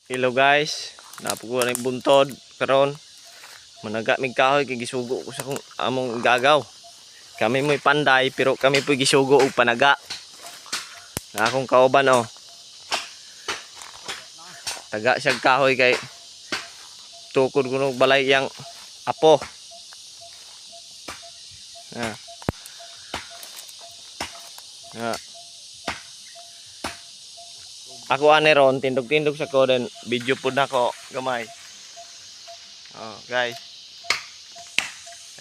Hello guys, napo ko rin buntod karon. Managa mig kahoy kay gisugo ko sa kung among gagaw. Kami mo'y panday pero kami po'y gisugo og panaga. Na akong kauban oh. Taga siya kahoy kay tukod ko ng balay yang apo. Ah. Ah. Ako ane ron tindog-tindog sa ko den video pud nako gamay. Oh, guys.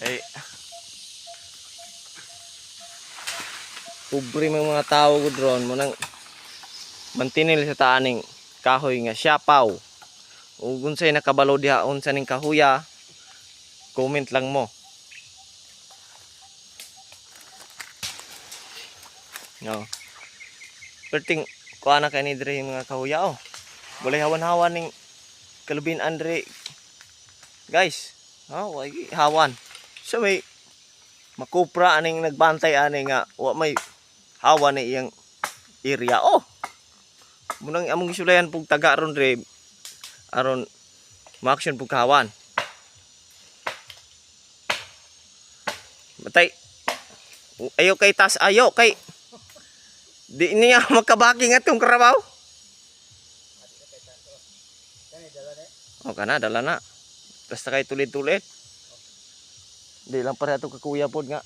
Hey. Pobre mga tao gud ron mo nang mantinil sa taaning kahoy nga siapaw. Ug unsay nakabalo diha unsa ning kahuya? Comment lang mo. No. Perting kuha na kay ni dire mga kahuya oh. Boleh hawan-hawan ning kalubin andre. Guys, oh, wag hawan. So may makupra aning nagbantay ani nga wa may hawan ni iyang area oh. Munang among isulayan pug taga ron dire aron ma-action pug kahawan. Matay. Ayo kay tas ayo kay di niya magkabaki nga tong karabaw. Oh, kana dala na. Basta kay tulit-tulit. Di lang para to kakuya pod nga